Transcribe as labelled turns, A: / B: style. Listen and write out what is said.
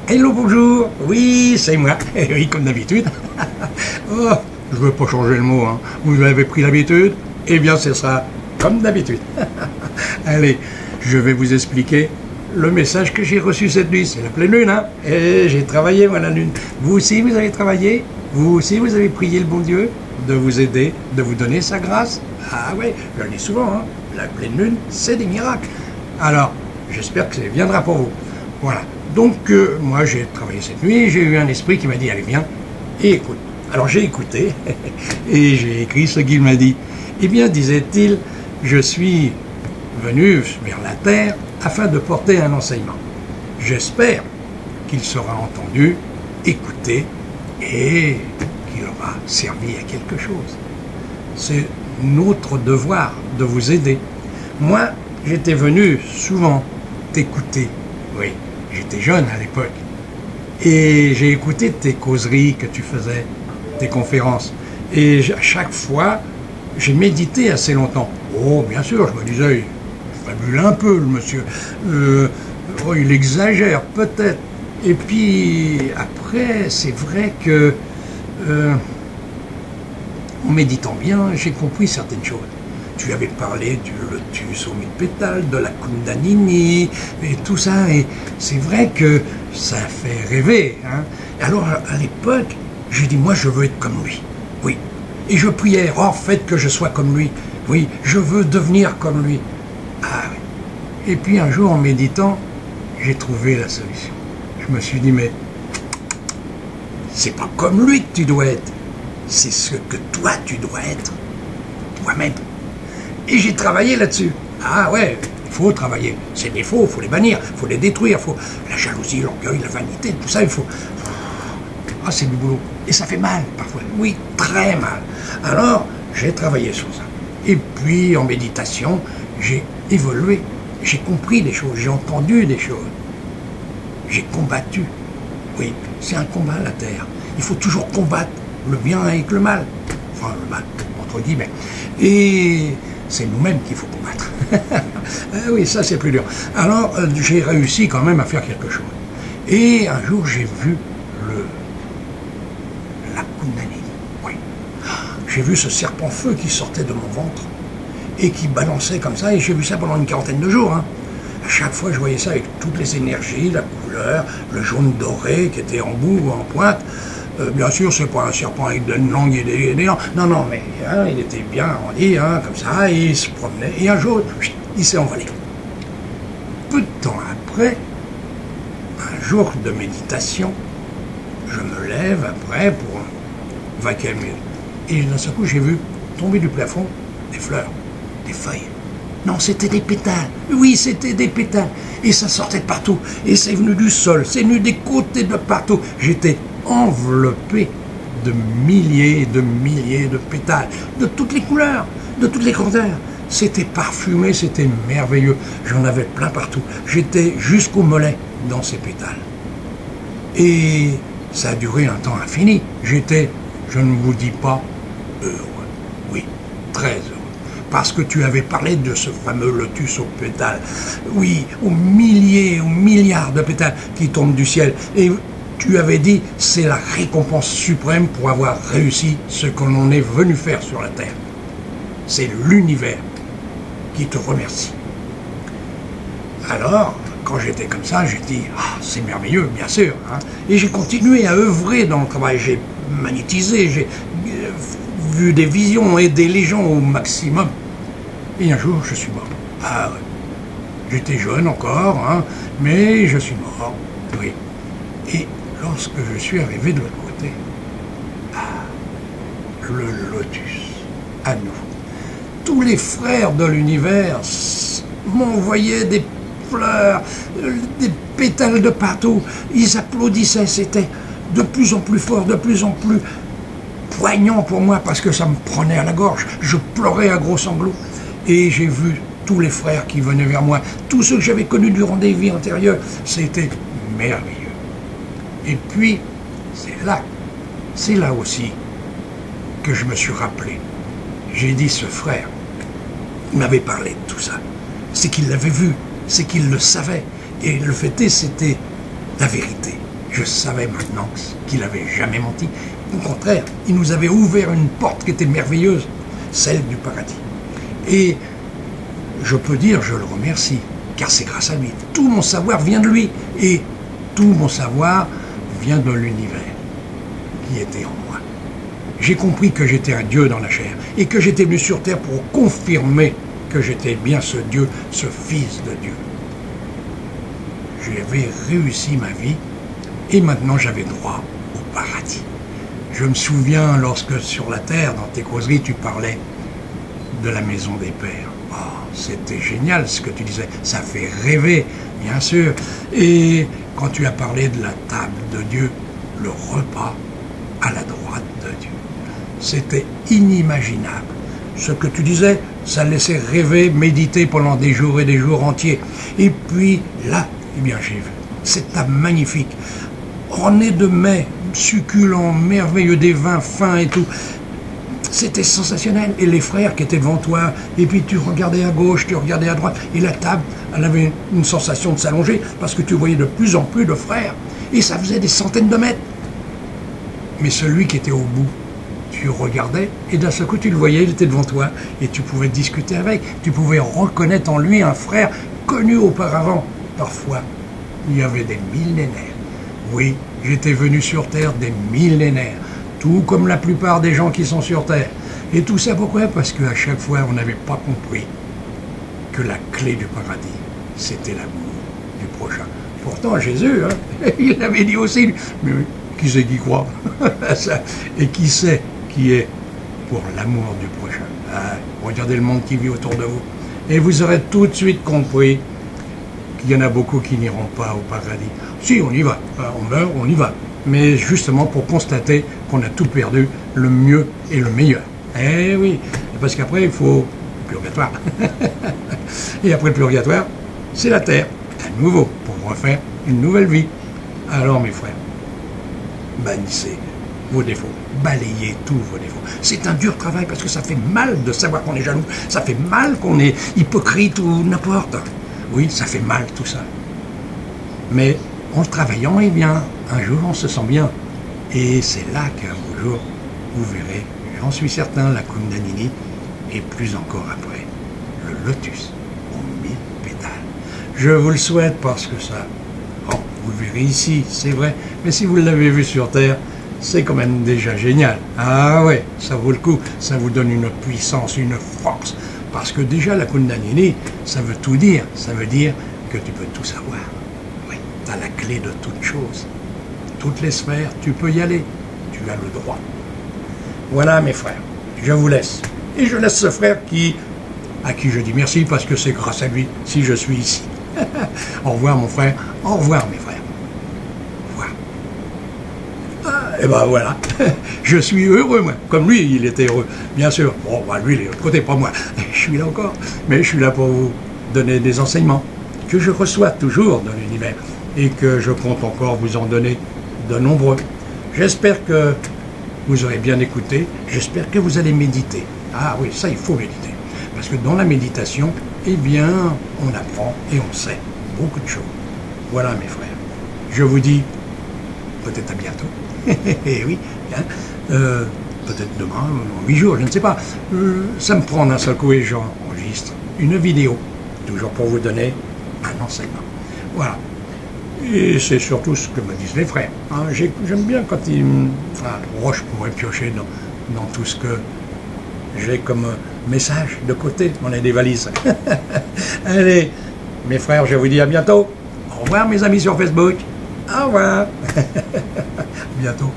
A: Hello, bonjour. Oui, c'est moi. Oui, comme d'habitude. Oh, je veux pas changer le mot, hein. Vous avez pris l'habitude? Eh bien, ce sera comme d'habitude. Allez, je vais vous expliquer le message que j'ai reçu cette nuit. C'est la pleine lune, hein. Et j'ai travaillé, moi, la lune. Vous aussi, vous avez travaillé? Vous aussi, vous avez prié le bon Dieu de vous aider, de vous donner sa grâce? Ah ouais, je le dis souvent, hein. La pleine lune, c'est des miracles. Alors, j'espère que ça viendra pour vous. Voilà. Donc, moi, j'ai travaillé cette nuit, j'ai eu un esprit qui m'a dit, allez, viens, et écoute. Alors, j'ai écouté, et j'ai écrit ce qu'il m'a dit. Eh bien, disait-il, je suis venu vers la terre afin de porter un enseignement. J'espère qu'il sera entendu, écouté, et qu'il aura servi à quelque chose. C'est notre devoir de vous aider. Moi, j'étais venu souvent t'écouter, oui. J'étais jeune à l'époque, et j'ai écouté tes causeries que tu faisais, tes conférences, et à chaque fois, j'ai médité assez longtemps. Oh, bien sûr, je me disais, il fabule un peu, le monsieur, oh, il exagère peut-être. Et puis, après, c'est vrai que, en méditant bien, j'ai compris certaines choses. Tu avais parlé du lotus au 1000 pétales, de la Kundalini, et tout ça, et c'est vrai que ça fait rêver. Hein. Alors, à l'époque, j'ai dit, moi, je veux être comme lui. Oui. Et je priais, oh, faites que je sois comme lui. Oui, je veux devenir comme lui. Ah oui. Et puis, un jour, en méditant, j'ai trouvé la solution. Je me suis dit, mais c'est pas comme lui que tu dois être. C'est ce que toi, tu dois être. Toi-même. Et j'ai travaillé là-dessus. Ah ouais, il faut travailler. Ces défauts, il faut les bannir, il faut les détruire. Faut la jalousie, l'orgueil, la vanité, tout ça, il faut... Ah, c'est du boulot. Et ça fait mal, parfois. Oui, très mal. Alors, j'ai travaillé sur ça. Et puis, en méditation, j'ai évolué. J'ai compris des choses, j'ai entendu des choses. J'ai combattu. Oui, c'est un combat, la Terre. Il faut toujours combattre le bien avec le mal. Enfin, le mal, entre guillemets. Et... c'est nous-mêmes qu'il faut combattre. Ah oui, ça c'est plus dur. Alors, j'ai réussi quand même à faire quelque chose. Et un jour, j'ai vu la Kundalini. Oui. J'ai vu ce serpent-feu qui sortait de mon ventre et qui balançait comme ça, et j'ai vu ça pendant une quarantaine de jours. Hein. À chaque fois, je voyais ça avec toutes les énergies, la couleur, le jaune doré qui était en bout ou en pointe. Bien sûr, c'est pas un serpent avec une langue et des dents. Non, non, mais hein, il était bien arrondi, hein, comme ça, et il se promenait. Et un jour, il s'est envolé. Peu de temps après, un jour de méditation, je me lève après pour vaquer à mieux. Et d'un seul coup, j'ai vu tomber du plafond des fleurs, des feuilles. Non, c'était des pétales. Oui, c'était des pétales. Et ça sortait de partout. Et c'est venu du sol, c'est venu des côtés de partout. J'étais enveloppé de milliers de pétales, de toutes les couleurs, de toutes les grandeurs. C'était parfumé, c'était merveilleux. J'en avais plein partout. J'étais jusqu'au mollet dans ces pétales. Et ça a duré un temps infini. J'étais, je ne vous dis pas, heureux. Oui, très heureux. Parce que tu avais parlé de ce fameux lotus aux pétales. Oui, aux milliers, aux milliards de pétales qui tombent du ciel. Et tu avais dit, c'est la récompense suprême pour avoir réussi ce que l'on est venu faire sur la Terre. C'est l'univers qui te remercie. Alors, quand j'étais comme ça, j'ai dit, ah, c'est merveilleux, bien sûr. Hein. Et j'ai continué à œuvrer dans le travail. J'ai magnétisé, j'ai vu des visions, aidé les gens au maximum. Et un jour, je suis mort. Ah ouais. J'étais jeune encore, hein, mais je suis mort. Oui. Et lorsque je suis arrivé de l'autre côté, le lotus, à nouveau. Tous les frères de l'univers m'envoyaient des fleurs, des pétales de partout. Ils applaudissaient, c'était de plus en plus fort, de plus en plus poignant pour moi, parce que ça me prenait à la gorge. Je pleurais à gros sanglots. Et j'ai vu tous les frères qui venaient vers moi, tous ceux que j'avais connus durant des vies antérieures. C'était merveilleux. Et puis, c'est là aussi que je me suis rappelé. J'ai dit, ce frère, il m'avait parlé de tout ça. C'est qu'il l'avait vu, c'est qu'il le savait. Et le fait est, c'était la vérité. Je savais maintenant qu'il n'avait jamais menti. Au contraire, il nous avait ouvert une porte qui était merveilleuse, celle du paradis. Et je peux dire, je le remercie, car c'est grâce à lui. Tout mon savoir vient de lui, et tout mon savoir vient de l'univers qui était en moi. J'ai compris que j'étais un Dieu dans la chair, et que j'étais venu sur terre pour confirmer que j'étais bien ce Dieu, ce Fils de Dieu. J'avais réussi ma vie, et maintenant j'avais droit au paradis. Je me souviens lorsque sur la terre, dans tes causeries, tu parlais de la maison des pères. Oh, c'était génial ce que tu disais, ça fait rêver, bien sûr. Et quand tu as parlé de la table de Dieu, le repas à la droite de Dieu, c'était inimaginable. Ce que tu disais, ça laissait rêver, méditer pendant des jours et des jours entiers. Et puis là, eh bien j'ai vu cette table magnifique, ornée de mets succulents, merveilleux, des vins fins et tout. C'était sensationnel. Et les frères qui étaient devant toi, et puis tu regardais à gauche, tu regardais à droite, et la table, elle avait une sensation de s'allonger, parce que tu voyais de plus en plus de frères, et ça faisait des centaines de mètres. Mais celui qui était au bout, tu regardais, et d'un seul coup tu le voyais, il était devant toi, et tu pouvais discuter avec, tu pouvais reconnaître en lui un frère connu auparavant. Parfois, il y avait des millénaires. Oui, j'étais venu sur Terre des millénaires, tout comme la plupart des gens qui sont sur Terre. Et tout ça pourquoi? Parce qu'à chaque fois, on n'avait pas compris que la clé du paradis, c'était l'amour du prochain. Pourtant, Jésus, hein, il avait dit aussi, mais qui c'est qui croit? Et qui sait qui est pour l'amour du prochain? Ah, regardez le monde qui vit autour de vous. Et vous aurez tout de suite compris qu'il y en a beaucoup qui n'iront pas au paradis. Si, on y va. On meurt, on y va. Mais justement pour constater qu'on a tout perdu, le mieux et le meilleur. Eh oui, parce qu'après, il faut le purgatoire. Et après le purgatoire, c'est la terre, à nouveau, pour refaire une nouvelle vie. Alors, mes frères, bannissez vos défauts, balayez tous vos défauts. C'est un dur travail parce que ça fait mal de savoir qu'on est jaloux, ça fait mal qu'on est hypocrite ou n'importe. Oui, ça fait mal tout ça. Mais en le travaillant, eh bien, un jour on se sent bien. Et c'est là qu'un beau jour, vous verrez, j'en suis certain, la Kundalini, et plus encore après, le lotus aux 1000 pétales. Je vous le souhaite parce que ça, oh, vous le verrez ici, c'est vrai, mais si vous l'avez vu sur Terre, c'est quand même déjà génial. Ah ouais, ça vaut le coup, ça vous donne une puissance, une force. Parce que déjà la Kundalini, ça veut tout dire. Ça veut dire que tu peux tout savoir. Oui, tu as la clé de toutes choses. Toutes les sphères, tu peux y aller. Tu as le droit. Voilà mes frères, je vous laisse. Et je laisse ce frère à qui je dis merci parce que c'est grâce à lui si je suis ici. Au revoir mon frère, au revoir mes frères. Et ben voilà, je suis heureux, moi. Comme lui, il était heureux, bien sûr. Bon, bah, lui, il est de l'autre côté, pas moi. Je suis là encore. Mais je suis là pour vous donner des enseignements que je reçois toujours dans l'univers et que je compte encore vous en donner de nombreux. J'espère que vous aurez bien écouté. J'espère que vous allez méditer. Ah oui, ça, il faut méditer. Parce que dans la méditation, eh bien, on apprend et on sait beaucoup de choses. Voilà, mes frères. Je vous dis peut-être à bientôt. Oui, hein, peut-être demain, en 8 jours, je ne sais pas. Ça me prend d'un seul coup et j'enregistre une vidéo, toujours pour vous donner un enseignement. Voilà. Et c'est surtout ce que me disent les frères. Hein. J'aime bien quand ils... Enfin, je pourrais piocher dans tout ce que j'ai comme message de côté. On a des valises. Allez, mes frères, je vous dis à bientôt. Au revoir mes amis sur Facebook. Au revoir. À bientôt.